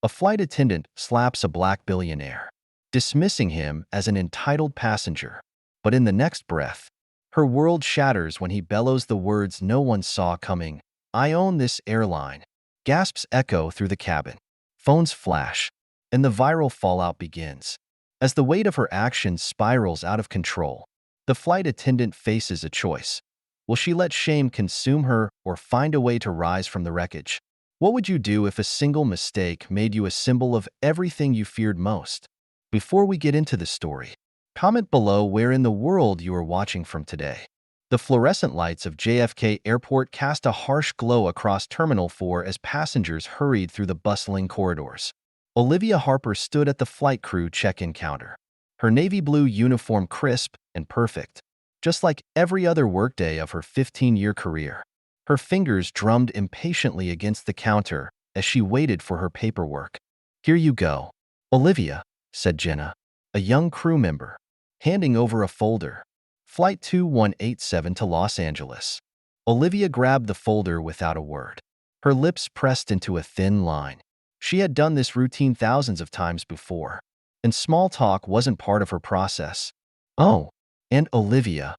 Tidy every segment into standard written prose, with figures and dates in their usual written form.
A flight attendant slaps a black billionaire, dismissing him as an entitled passenger. But in the next breath, her world shatters when he bellows the words no one saw coming. "I own this airline." Gasps echo through the cabin. Phones flash, and the viral fallout begins. As the weight of her actions spirals out of control, the flight attendant faces a choice. Will she let shame consume her or find a way to rise from the wreckage? What would you do if a single mistake made you a symbol of everything you feared most? Before we get into the story, comment below where in the world you are watching from today. The fluorescent lights of JFK Airport cast a harsh glow across Terminal 4 as passengers hurried through the bustling corridors. Olivia Harper stood at the flight crew check-in counter, her navy blue uniform crisp and perfect, just like every other workday of her 15-year career. Her fingers drummed impatiently against the counter as she waited for her paperwork. "Here you go, Olivia," said Jenna, a young crew member, handing over a folder. "Flight 2187 to Los Angeles." Olivia grabbed the folder without a word, her lips pressed into a thin line. She had done this routine thousands of times before, and small talk wasn't part of her process. "Oh, and Olivia,"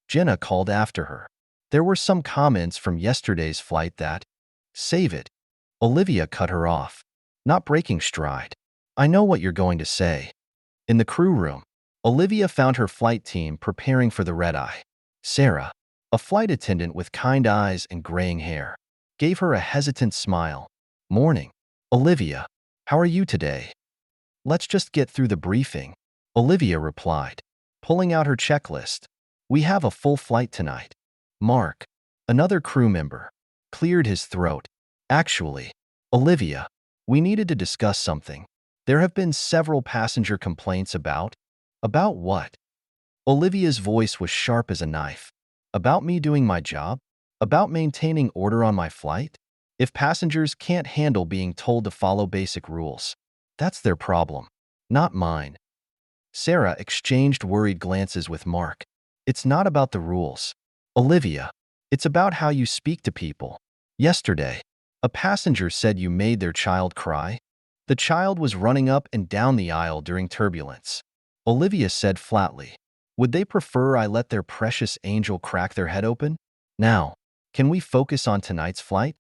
Jenna called after her. "There were some comments from yesterday's flight that—" "Save it." Olivia cut her off, not breaking stride. "I know what you're going to say." In the crew room, Olivia found her flight team preparing for the red-eye. Sarah, a flight attendant with kind eyes and graying hair, gave her a hesitant smile. "Morning, Olivia. How are you today?" "Let's just get through the briefing," Olivia replied, pulling out her checklist. "We have a full flight tonight." Mark, another crew member, cleared his throat. "Actually, Olivia, we needed to discuss something. There have been several passenger complaints about—" "About what?" Olivia's voice was sharp as a knife. "About me doing my job? About maintaining order on my flight? If passengers can't handle being told to follow basic rules, that's their problem, not mine." Sarah exchanged worried glances with Mark. "It's not about the rules, Olivia. It's about how you speak to people. Yesterday, a passenger said you made their child cry. The child was running up and down the aisle during turbulence." Olivia said flatly, "Would they prefer I let their precious angel crack their head open? Now, can we focus on tonight's flight?"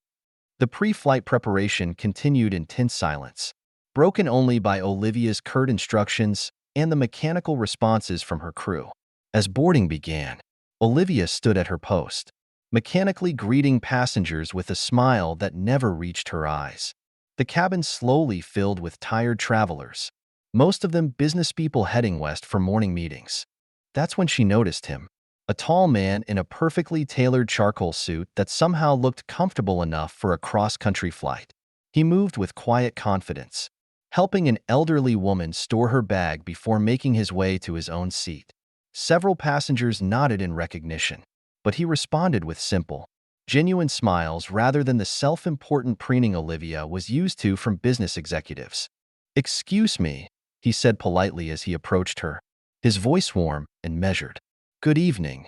The pre-flight preparation continued in tense silence, broken only by Olivia's curt instructions and the mechanical responses from her crew. As boarding began, Olivia stood at her post, mechanically greeting passengers with a smile that never reached her eyes. The cabin slowly filled with tired travelers, most of them business people heading west for morning meetings. That's when she noticed him, a tall man in a perfectly tailored charcoal suit that somehow looked comfortable enough for a cross-country flight. He moved with quiet confidence, helping an elderly woman store her bag before making his way to his own seat. Several passengers nodded in recognition, but he responded with simple, genuine smiles rather than the self-important preening Olivia was used to from business executives. "Excuse me," he said politely as he approached her, his voice warm and measured. "Good evening."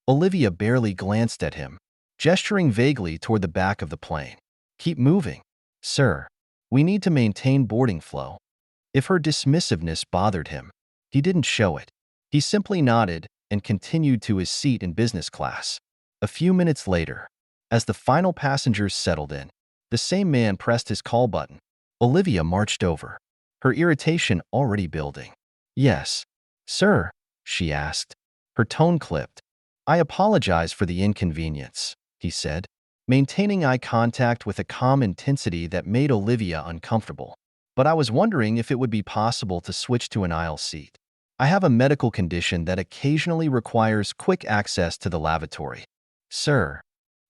Olivia barely glanced at him, gesturing vaguely toward the back of the plane. "Keep moving, sir. We need to maintain boarding flow." If her dismissiveness bothered him, he didn't show it. He simply nodded and continued to his seat in business class. A few minutes later, as the final passengers settled in, the same man pressed his call button. Olivia marched over, her irritation already building. "Yes, sir," she asked, her tone clipped. "I apologize for the inconvenience," he said, maintaining eye contact with a calm intensity that made Olivia uncomfortable. "But I was wondering if it would be possible to switch to an aisle seat. I have a medical condition that occasionally requires quick access to the lavatory." "Sir."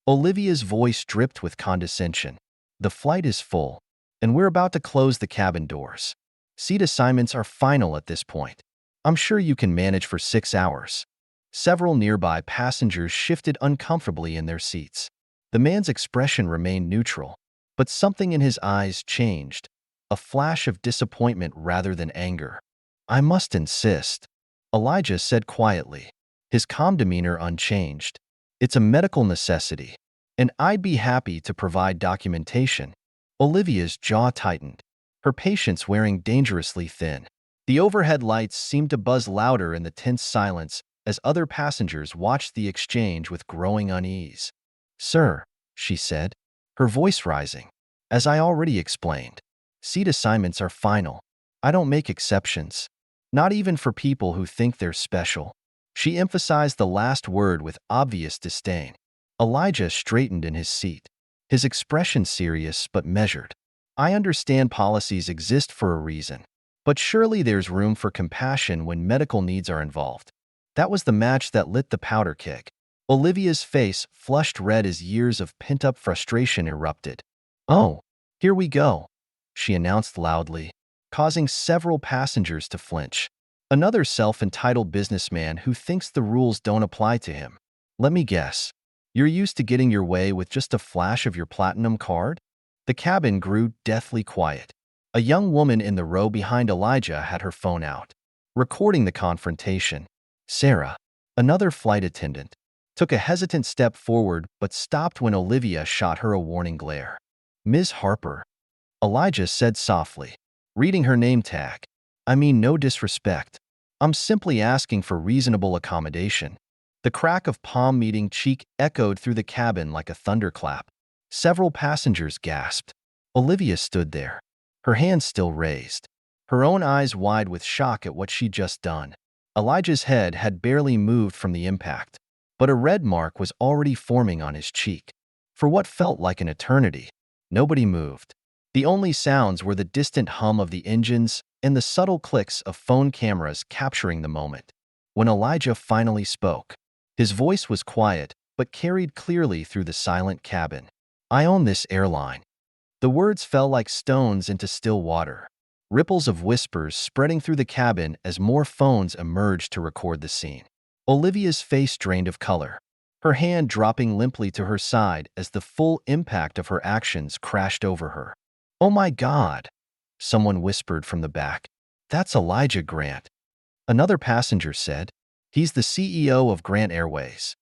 Olivia's voice dripped with condescension. "The flight is full, and we're about to close the cabin doors. Seat assignments are final at this point. I'm sure you can manage for 6 hours." Several nearby passengers shifted uncomfortably in their seats. The man's expression remained neutral, but something in his eyes changed, a flash of disappointment rather than anger. "I must insist," Elijah said quietly, his calm demeanor unchanged. "It's a medical necessity, and I'd be happy to provide documentation." Olivia's jaw tightened, her patience wearing dangerously thin. The overhead lights seemed to buzz louder in the tense silence as other passengers watched the exchange with growing unease. "Sir," she said, her voice rising, "as I already explained, seat assignments are final. I don't make exceptions, not even for people who think they're special." She emphasized the last word with obvious disdain. Elijah straightened in his seat, his expression serious but measured. "I understand policies exist for a reason, but surely there's room for compassion when medical needs are involved." That was the match that lit the powder keg. Olivia's face flushed red as years of pent-up frustration erupted. "Oh, here we go," she announced loudly, causing several passengers to flinch. "Another self-entitled businessman who thinks the rules don't apply to him. Let me guess, you're used to getting your way with just a flash of your platinum card?" The cabin grew deathly quiet. A young woman in the row behind Elijah had her phone out, recording the confrontation. Sarah, another flight attendant, took a hesitant step forward but stopped when Olivia shot her a warning glare. "Ms. Harper," Elijah said softly, reading her name tag. "I mean no disrespect. I'm simply asking for reasonable accommodation." The crack of palm-meeting cheek echoed through the cabin like a thunderclap. Several passengers gasped. Olivia stood there, her hands still raised, her own eyes wide with shock at what she'd just done. Elijah's head had barely moved from the impact, but a red mark was already forming on his cheek. For what felt like an eternity, nobody moved. The only sounds were the distant hum of the engines and the subtle clicks of phone cameras capturing the moment. When Elijah finally spoke, his voice was quiet but carried clearly through the silent cabin. "I own this airline." The words fell like stones into still water, ripples of whispers spreading through the cabin as more phones emerged to record the scene. Olivia's face drained of color, her hand dropping limply to her side as the full impact of her actions crashed over her. "Oh my God," someone whispered from the back. "That's Elijah Grant." Another passenger said, "He's the CEO of Grant Airways."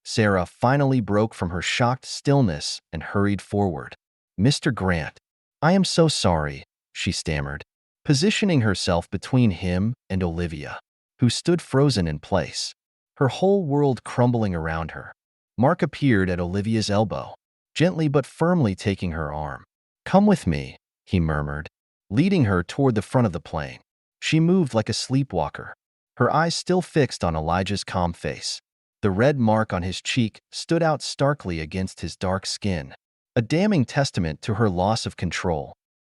Sarah finally broke from her shocked stillness and hurried forward. "Mr. Grant, I am so sorry," she stammered, positioning herself between him and Olivia, who stood frozen in place, her whole world crumbling around her. Mark appeared at Olivia's elbow, gently but firmly taking her arm. "Come with me," he murmured, leading her toward the front of the plane. She moved like a sleepwalker, her eyes still fixed on Elijah's calm face. The red mark on his cheek stood out starkly against his dark skin, a damning testament to her loss of control.